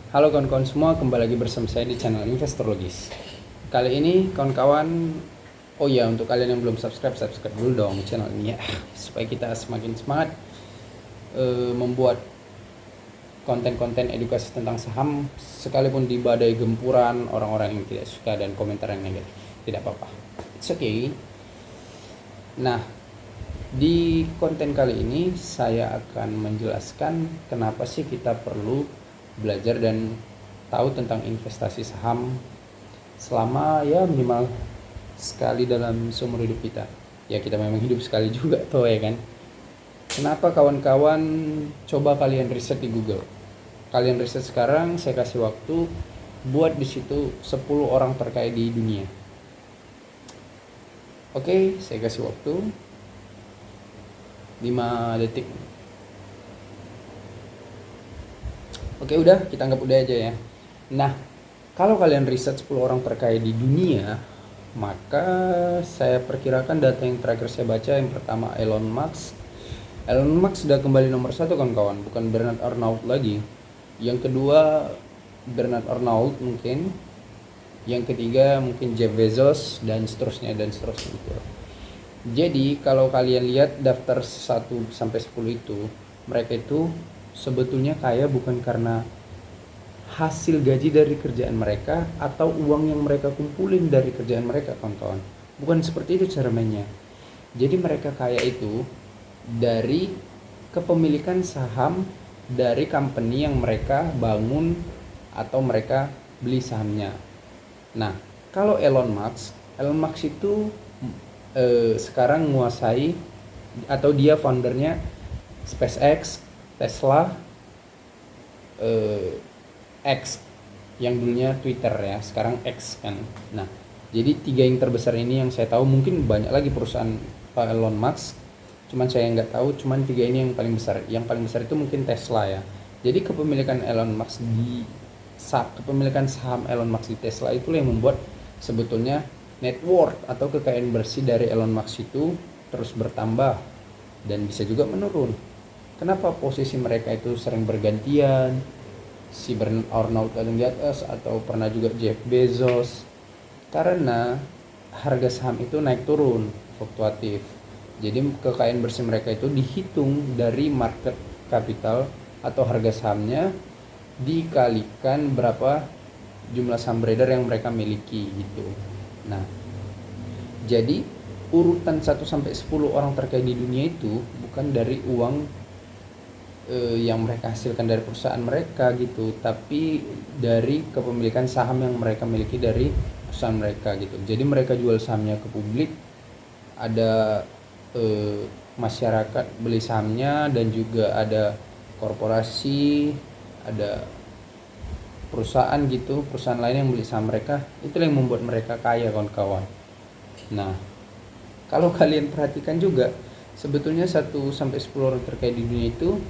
Halo kawan-kawan semua, kembali lagi bersama saya di channel Investorologis. Kali ini kawan-kawan, oh ya, untuk kalian yang belum subscribe dulu dong channel ini ya, supaya kita semakin semangat membuat konten-konten edukasi tentang saham, sekalipun di badai gempuran orang-orang yang tidak suka dan komentar yang negatif. Tidak apa-apa, it's okay. Nah, di konten kali ini saya akan menjelaskan kenapa sih kita perlu belajar dan tahu tentang investasi saham selama ya minimal sekali dalam seumur hidup kita. Ya kita memang hidup sekali juga toh ya kan. Kenapa kawan-kawan, coba kalian riset di Google. Kalian riset sekarang, saya kasih waktu buat di situ 10 orang terkaya di dunia. Oke, saya kasih waktu 5 detik. Oke, udah, kita anggap udah aja ya. Nah, kalau kalian riset 10 orang terkaya di dunia, maka saya perkirakan data yang terakhir saya baca, yang pertama Elon Musk. Elon Musk sudah kembali nomor 1 kawan-kawan, bukan Bernard Arnault lagi. Yang kedua Bernard Arnault mungkin. Yang ketiga mungkin Jeff Bezos dan seterusnya gitu. Jadi kalau kalian lihat daftar 1 sampai 10 itu, mereka itu sebetulnya kaya bukan karena hasil gaji dari kerjaan mereka atau uang yang mereka kumpulin dari kerjaan mereka, kawan-kawan. Bukan seperti itu cara mainnya. Jadi mereka kaya itu dari kepemilikan saham dari company yang mereka bangun atau mereka beli sahamnya. Nah, kalau Elon Musk itu sekarang menguasai atau dia foundernya SpaceX, Tesla, X yang dulunya Twitter ya, sekarang X kan. Nah, jadi 3 yang terbesar ini yang saya tahu, mungkin banyak lagi perusahaan Pak Elon Musk, cuman saya nggak tahu, cuman 3 ini yang paling besar. Yang paling besar itu mungkin Tesla ya. Jadi kepemilikan saham Elon Musk di Tesla itulah yang membuat sebetulnya net worth atau kekayaan bersih dari Elon Musk itu terus bertambah dan bisa juga menurun. Kenapa posisi mereka itu sering bergantian? Si Bernard Arnault kadang di atas atau pernah juga Jeff Bezos. Karena harga saham itu naik turun, fluktuatif. Jadi kekayaan bersih mereka itu dihitung dari market capital atau harga sahamnya dikalikan berapa jumlah saham beredar yang mereka miliki gitu. Nah, jadi urutan 1 sampai 10 orang terkaya di dunia itu bukan dari uang yang mereka hasilkan dari perusahaan mereka gitu, tapi dari kepemilikan saham yang mereka miliki dari perusahaan mereka gitu. Jadi mereka jual sahamnya ke publik, ada masyarakat beli sahamnya, dan juga ada korporasi, ada perusahaan gitu, perusahaan lain yang beli saham mereka. Itulah yang membuat mereka kaya, kawan-kawan. Nah, kalau kalian perhatikan juga, sebetulnya 1 sampai 10 orang terkaya di dunia itu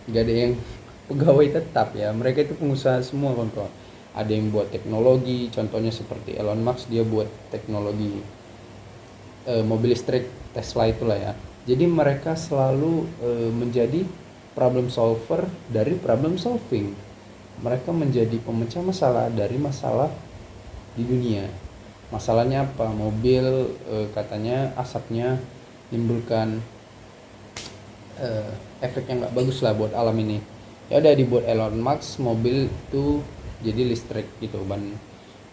gak ada yang pegawai tetap ya, mereka itu pengusaha semua, kawan-kawan. Ada yang buat teknologi, contohnya seperti Elon Musk, dia buat teknologi mobil listrik Tesla itulah ya. Jadi mereka selalu menjadi problem solver dari problem solving. Mereka menjadi pemecah masalah dari masalah di dunia. Masalahnya apa? Mobil katanya asapnya menimbulkan efek yang nggak bagus lah buat alam ini. Ya udah dibuat Elon Musk mobil itu jadi listrik gitu,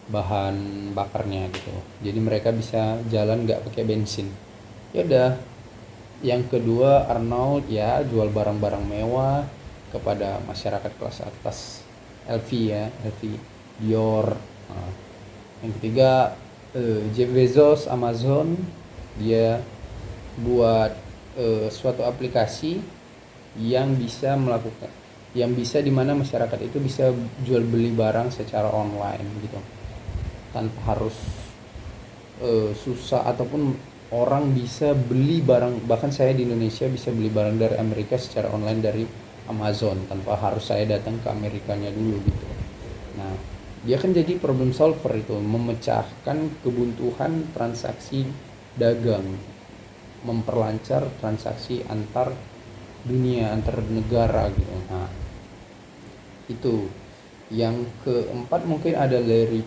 bahan bakarnya gitu. Jadi mereka bisa jalan nggak pakai bensin. Ya udah. Yang kedua Arnold ya jual barang-barang mewah kepada masyarakat kelas atas, LV ya, LV, Dior. Nah, yang ketiga Jeff Bezos Amazon, dia buat suatu aplikasi yang bisa dimana masyarakat itu bisa jual beli barang secara online gitu, tanpa harus susah, ataupun orang bisa beli barang, bahkan saya di Indonesia bisa beli barang dari Amerika secara online dari Amazon tanpa harus saya datang ke Amerikanya dulu gitu. Nah, dia kan jadi problem solver itu, memecahkan kebuntuan transaksi dagang, memperlancar transaksi antar dunia, antar negara gitu. Nah, itu Yang keempat mungkin ada Larry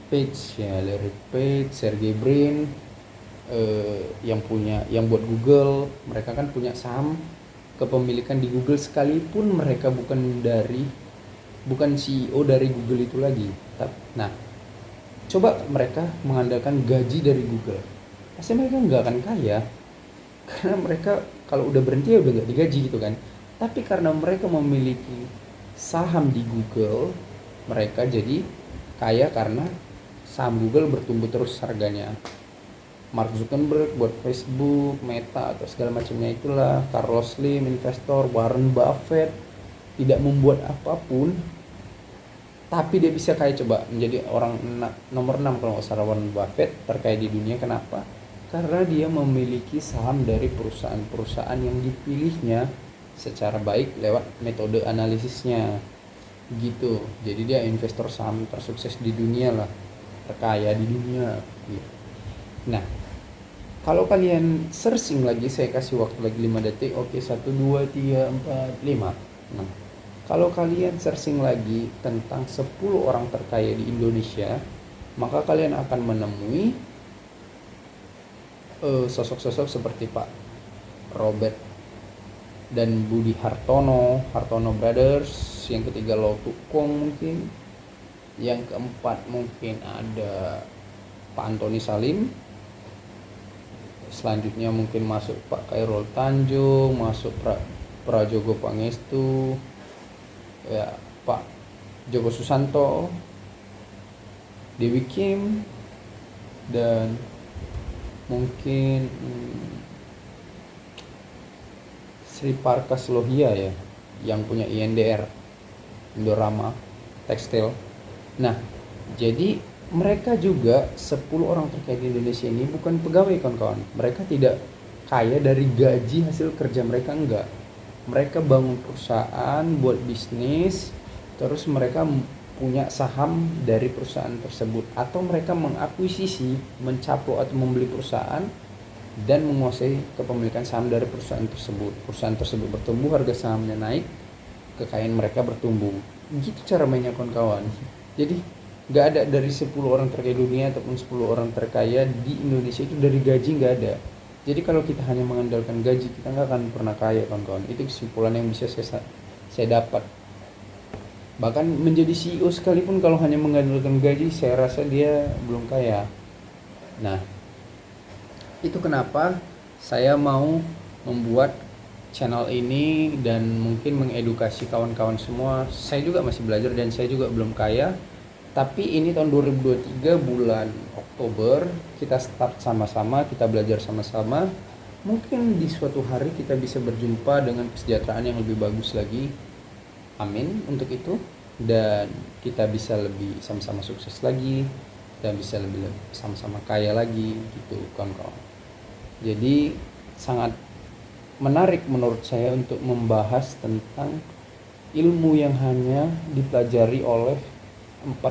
Page ya, Larry Page, Sergey Brin, yang buat Google. Mereka kan punya saham kepemilikan di Google sekalipun mereka bukan CEO dari Google itu lagi. Nah, coba mereka mengandalkan gaji dari Google, pasti mereka nggak akan kaya, karena mereka kalau udah berhenti ya udah nggak digaji gitu kan. Tapi karena mereka memiliki saham di Google, mereka jadi kaya karena saham Google bertumbuh terus harganya. Mark Zuckerberg buat Facebook, Meta atau segala macamnya itulah, Carlos Slim investor, Warren Buffett tidak membuat apapun tapi dia bisa kaya. Coba menjadi orang nomor 6 kalau nggak salah, Warren Buffett terkaya di dunia. Kenapa? Karena dia memiliki saham dari perusahaan-perusahaan yang dipilihnya secara baik lewat metode analisisnya gitu. Jadi dia investor saham tersukses di dunia lah, terkaya di dunia gitu. Nah, kalau kalian searching lagi, saya kasih waktu lagi 5 detik. Oke, 1, 2, 3, 4, 5. Nah, kalau kalian searching lagi tentang 10 orang terkaya di Indonesia, maka kalian akan menemui sosok-sosok seperti Pak Robert dan Budi Hartono, Hartono Brothers. Yang ketiga Lau Tukong mungkin. Yang keempat mungkin ada Pak Antoni Salim. Selanjutnya mungkin masuk Pak Khairul Tanjung, masuk Prajogo Pangestu, ya Pak Joko Susanto, Dewi Kim, dan mungkin Sri Parkas Lohia ya, yang punya INDR, Indorama Tekstil. Nah, jadi mereka juga 10 orang terkaya di Indonesia ini bukan pegawai kawan-kawan. Mereka tidak kaya dari gaji hasil kerja mereka, enggak. Mereka bangun perusahaan buat bisnis, terus mereka punya saham dari perusahaan tersebut, atau mereka mengakuisisi, mencaplok atau membeli perusahaan dan menguasai kepemilikan saham dari perusahaan tersebut. Perusahaan tersebut bertumbuh, harga sahamnya naik, kekayaan mereka bertumbuh. Gitu cara mainnya kawan-kawan. Jadi nggak ada dari 10 orang terkaya dunia ataupun 10 orang terkaya di Indonesia itu dari gaji, nggak ada. Jadi kalau kita hanya mengandalkan gaji, kita nggak akan pernah kaya kawan-kawan. Itu kesimpulan yang bisa saya dapat. Bahkan menjadi CEO sekalipun kalau hanya mengandalkan gaji, saya rasa dia belum kaya. Nah, itu kenapa saya mau membuat channel ini dan mungkin mengedukasi kawan-kawan semua. Saya juga masih belajar dan saya juga belum kaya. Tapi ini tahun 2023 bulan Oktober, kita start sama-sama, kita belajar sama-sama. Mungkin di suatu hari kita bisa berjumpa dengan kesejahteraan yang lebih bagus lagi. Amin untuk itu. Dan kita bisa lebih sama-sama sukses lagi, dan bisa lebih sama-sama kaya lagi gitu kawan-kawan. Jadi sangat menarik menurut saya untuk membahas tentang ilmu yang hanya dipelajari oleh 4%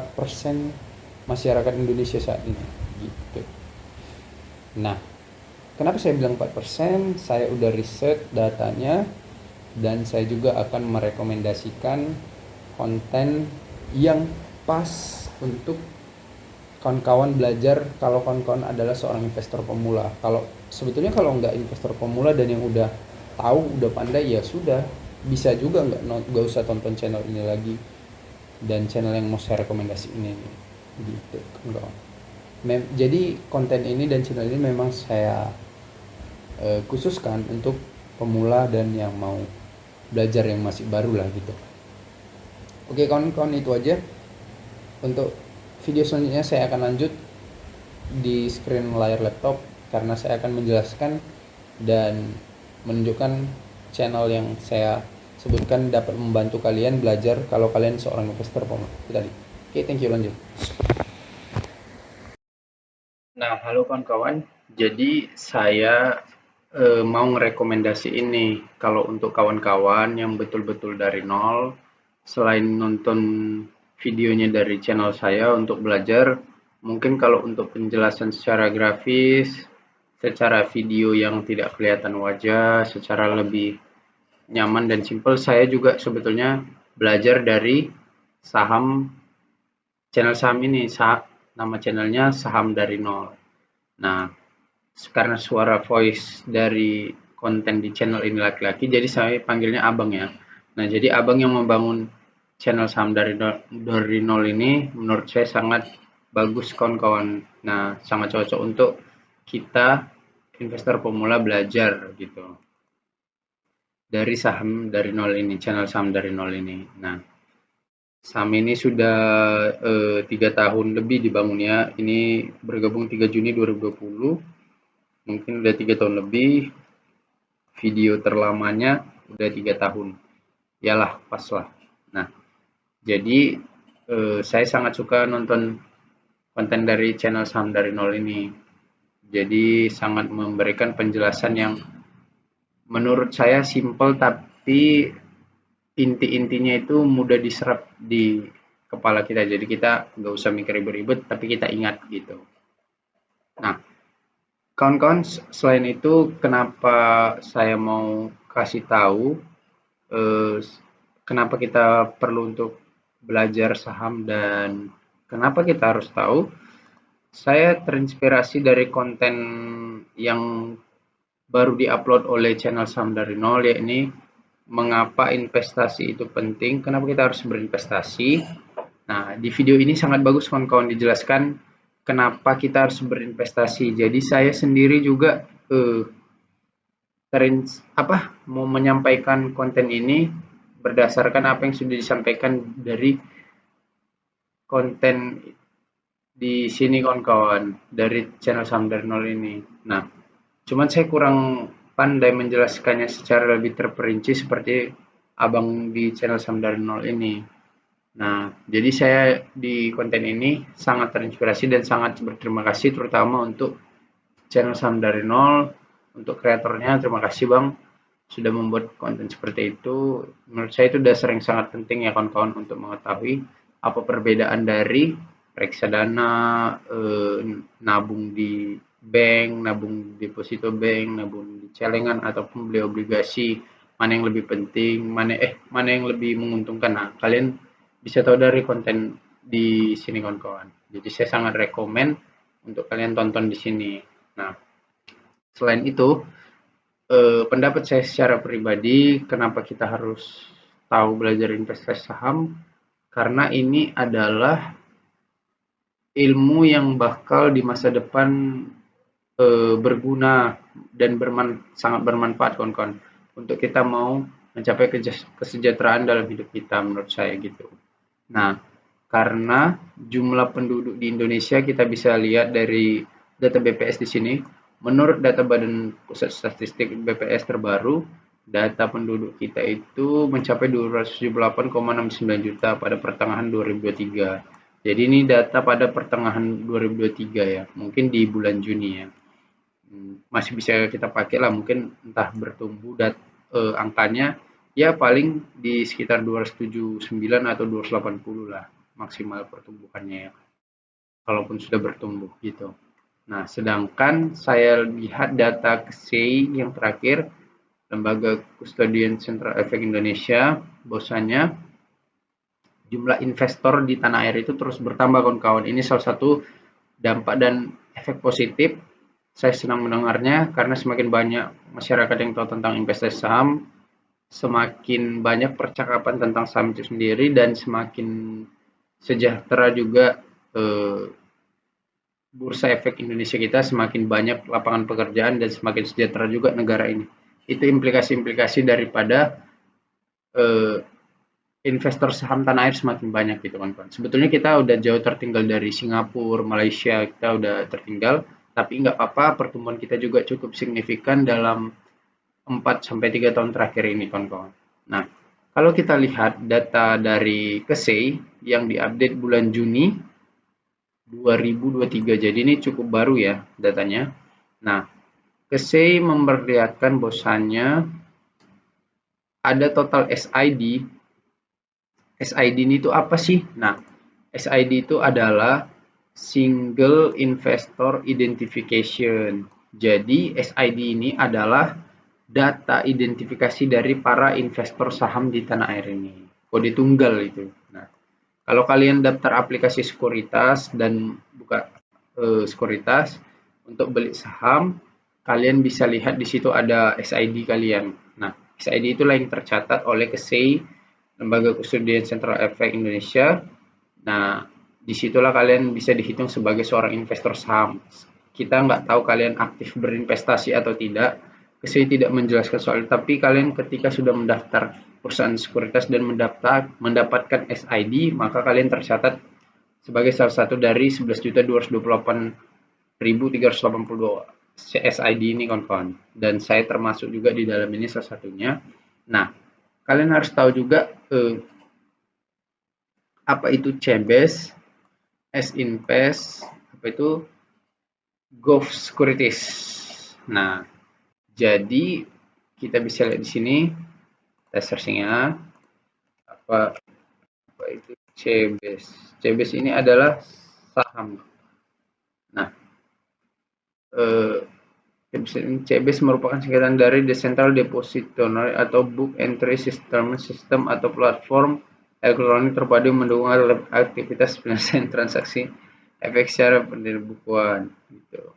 masyarakat Indonesia saat ini gitu. Nah, kenapa saya bilang 4%? Saya udah riset datanya dan saya juga akan merekomendasikan konten yang pas untuk kawan-kawan belajar. Kalau kawan-kawan adalah seorang investor pemula, kalau sebetulnya kalau nggak investor pemula dan yang udah tahu, udah pandai, ya sudah, bisa juga nggak usah tonton channel ini lagi dan channel yang mau saya rekomendasi ini gitu kawan. Jadi konten ini dan channel ini memang saya khususkan untuk pemula dan yang mau belajar, yang masih baru lah gitu. Oke kawan-kawan, itu aja. Untuk video selanjutnya saya akan lanjut di screen layar laptop, karena saya akan menjelaskan dan menunjukkan channel yang saya sebutkan dapat membantu kalian belajar kalau kalian seorang investor pemula. Itu tadi. Oke, thank you, lanjut. Nah, halo kawan-kawan. Jadi saya mau ngerekomendasi ini kalau untuk kawan-kawan yang betul-betul dari nol, selain nonton videonya dari channel saya untuk belajar, mungkin kalau untuk penjelasan secara grafis, secara video yang tidak kelihatan wajah, secara lebih nyaman dan simple, saya juga sebetulnya belajar dari saham channel saham ini. Nama channelnya Saham dari Nol. Nah, karena suara voice dari konten di channel ini laki-laki, jadi saya panggilnya Abang ya. Nah, jadi Abang yang membangun channel Saham dari nol ini menurut saya sangat bagus kawan-kawan. Nah, sangat cocok untuk kita investor pemula belajar gitu. Dari saham dari nol ini, channel saham dari nol ini. Nah, saham ini sudah 3 tahun lebih dibangunnya. Ini bergabung 3 Juni 2020. Mungkin udah 3 tahun lebih. Video terlamanya udah 3 tahun. Yalah, pas lah. Nah, jadi saya sangat suka nonton konten dari channel saham dari nol ini. Jadi sangat memberikan penjelasan yang menurut saya simple tapi inti-intinya itu mudah diserap di kepala kita. Jadi kita nggak usah mikir ribet-ribet tapi kita ingat gitu. Nah, kawan-kawan, selain itu kenapa saya mau kasih tahu kenapa kita perlu untuk belajar saham dan kenapa kita harus tahu. Saya terinspirasi dari konten yang baru diupload oleh channel Saham dari Nol, yakni mengapa investasi itu penting, kenapa kita harus berinvestasi. Nah, di video ini sangat bagus kawan-kawan dijelaskan kenapa kita harus berinvestasi. Jadi saya sendiri juga mau menyampaikan konten ini berdasarkan apa yang sudah disampaikan dari konten di sini kawan-kawan dari channel Saham dari Nol ini. Nah, cuman saya kurang pandai menjelaskannya secara lebih terperinci seperti abang di channel Saham dari Nol ini. Nah, jadi saya di konten ini sangat terinspirasi dan sangat berterima kasih terutama untuk channel Saham dari Nol, untuk kreatornya. Terima kasih Bang sudah membuat konten seperti itu. Menurut saya itu dasar yang sangat penting ya kawan-kawan untuk mengetahui apa perbedaan dari reksadana, nabung di bank, nabung deposito bank, nabung di celengan ataupun beli obligasi, mana yang lebih penting, mana yang lebih menguntungkan. Nah, kalian bisa tahu dari konten di sini kawan-kawan. Jadi saya sangat rekomen untuk kalian tonton di sini. Nah, selain itu pendapat saya secara pribadi, kenapa kita harus tahu belajar investasi saham, karena ini adalah ilmu yang bakal di masa depan berguna dan sangat bermanfaat kawan-kawan untuk kita mau mencapai kesejahteraan dalam hidup kita menurut saya gitu. Nah, karena jumlah penduduk di Indonesia kita bisa lihat dari data BPS di sini. Menurut data Badan Pusat Statistik BPS terbaru, data penduduk kita itu mencapai 278,69 juta pada pertengahan 2023. Jadi ini data pada pertengahan 2023 ya, mungkin di bulan Juni ya. Masih bisa kita pakai lah, mungkin entah bertumbuh angkanya ya paling di sekitar 279 atau 280 lah maksimal pertumbuhannya ya. Kalaupun sudah bertumbuh gitu. Nah, sedangkan saya lihat data KSEI yang terakhir, Lembaga Kustodian Central Efek Indonesia, bahwasanya jumlah investor di tanah air itu terus bertambah kawan-kawan. Ini salah satu dampak dan efek positif. Saya senang mendengarnya karena semakin banyak masyarakat yang tahu tentang investasi saham, semakin banyak percakapan tentang saham itu sendiri dan semakin sejahtera juga Bursa Efek Indonesia kita, semakin banyak lapangan pekerjaan dan semakin sejahtera juga negara ini. Itu implikasi-implikasi daripada investor saham tanah air semakin banyak gitu kan. Sebetulnya kita udah jauh tertinggal dari Singapura, Malaysia, kita udah tertinggal, tapi nggak apa-apa, pertumbuhan kita juga cukup signifikan dalam 4-3 tahun terakhir ini kawan-kawan. Nah, kalau kita lihat data dari KSEI yang diupdate bulan Juni 2023. Jadi ini cukup baru ya datanya. Nah, KSEI memperlihatkan bahwasannya ada total SID. SID ini itu apa sih? Nah, SID itu adalah Single Investor Identification. Jadi SID ini adalah data identifikasi dari para investor saham di tanah air ini. Kode tunggal itu. Nah, Kalau kalian daftar aplikasi sekuritas dan buka sekuritas untuk beli saham, kalian bisa lihat di situ ada SID kalian. Nah, SID itulah yang tercatat oleh KSEI, Lembaga Kustodian Sentral Efek Indonesia. Nah, disitulah kalian bisa dihitung sebagai seorang investor saham. Kita nggak tahu kalian aktif berinvestasi atau tidak. Saya tidak menjelaskan soal itu, tapi kalian ketika sudah mendaftar perusahaan sekuritas dan mendapatkan SID, maka kalian tercatat sebagai salah satu dari 11.228.382 SID ini kawan-kawan. Dan saya termasuk juga di dalam ini salah satunya. Nah, kalian harus tahu juga apa itu CBES, S-Invest, apa itu Gulf Securities. Nah, jadi kita bisa lihat di sini searching-nya apa itu CBES. CBES ini adalah saham. Nah, CBES merupakan singkatan dari The Central Depository atau Book Entry System atau platform elektronik terpadu mendukung aktivitas penyelesaian transaksi efek secara pembukuan gitu.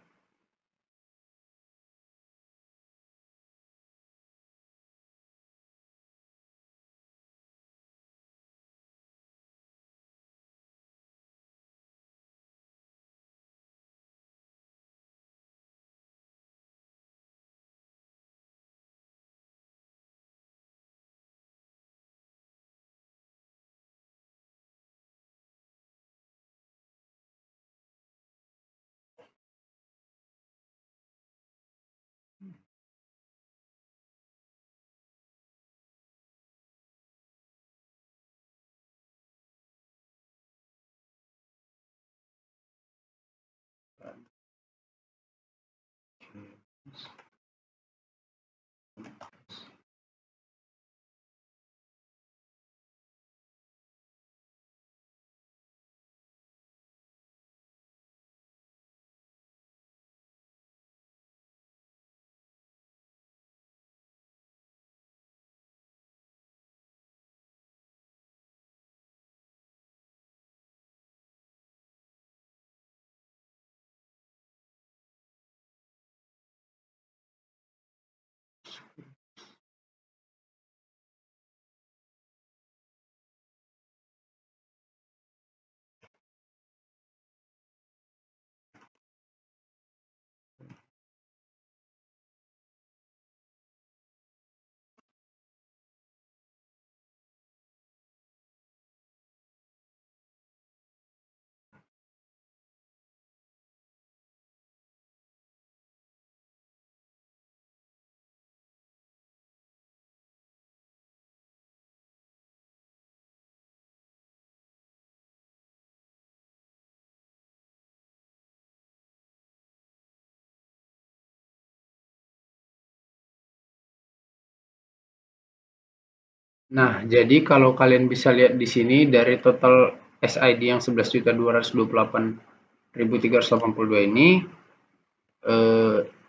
Nah, jadi kalau kalian bisa lihat di sini dari total SID yang 11.228.382 ini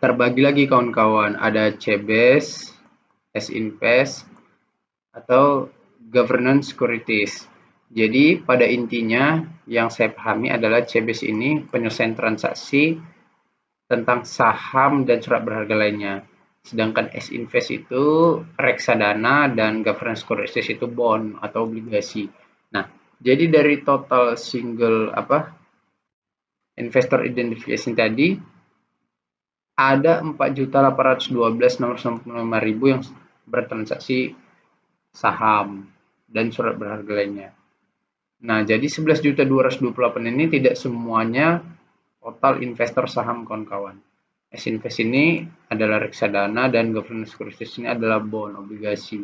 terbagi lagi kawan-kawan. Ada CBES, S-Invest, atau Governance Securities. Jadi pada intinya yang saya pahami adalah CBES ini penyelesaian transaksi tentang saham dan surat berharga lainnya. Sedangkan S-Invest itu reksadana dan Governance Securities itu bond atau obligasi. Nah, jadi dari total single investor identification tadi ada 4.812.965.000 yang bertransaksi saham dan surat berharga lainnya. Nah, jadi 11.228 ini tidak semuanya total investor saham kawan-kawan. S-Invest ini adalah reksadana dan Governance Securities ini adalah bond, obligasi.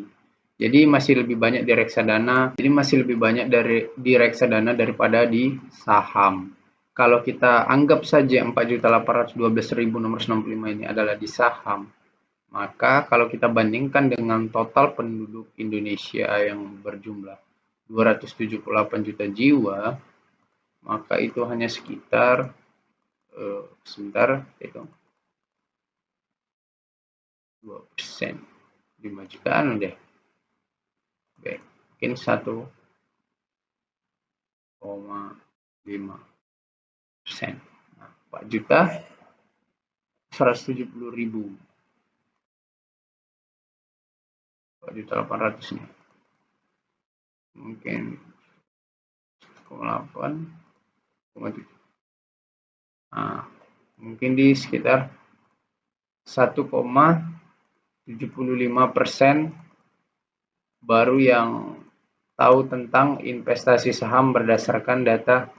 Jadi masih lebih banyak di reksadana, di reksadana daripada di saham. Kalau kita anggap saja 4.812.665 ini adalah di saham, maka kalau kita bandingkan dengan total penduduk Indonesia yang berjumlah 278 juta jiwa, maka itu hanya sekitar sebentar itu 2%, 5 jutaan deh. Oke, mungkin 4,5%. Nah, 4.170.000. 4.800.000 nih. Mungkin 1,8,7. Nah, mungkin di sekitar 1,75% baru yang tahu tentang investasi saham berdasarkan data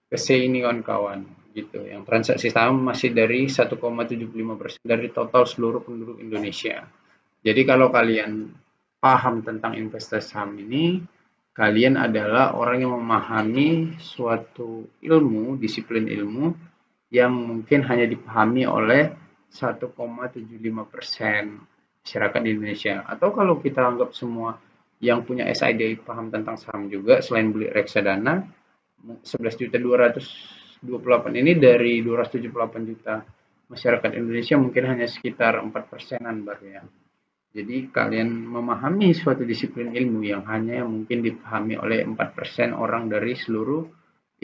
KSEI ini kawan-kawan gitu. Yang transaksi saham masih dari 1,75% dari total seluruh penduduk Indonesia. Jadi kalau kalian paham tentang investasi saham ini, kalian adalah orang yang memahami suatu ilmu, disiplin ilmu yang mungkin hanya dipahami oleh 1,75% masyarakat di Indonesia. Atau kalau kita anggap semua yang punya SID paham tentang saham juga, selain beli reksadana, 11.228 ini dari 278 juta masyarakat Indonesia mungkin hanya sekitar 4%-an baru ya. Jadi kalian memahami suatu disiplin ilmu yang hanya mungkin dipahami oleh 4% orang dari seluruh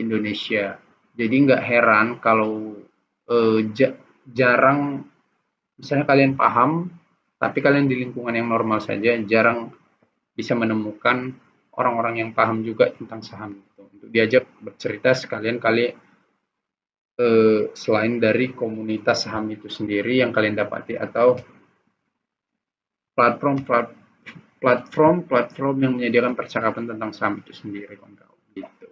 Indonesia. Jadi nggak heran kalau jarang, misalnya kalian paham, tapi kalian di lingkungan yang normal saja, jarang bisa menemukan orang-orang yang paham juga tentang saham. Untuk diajak bercerita sekalian selain dari komunitas saham itu sendiri yang kalian dapati atau platform yang menyediakan percakapan tentang saham itu sendiri, kawan-kawan. Gitu.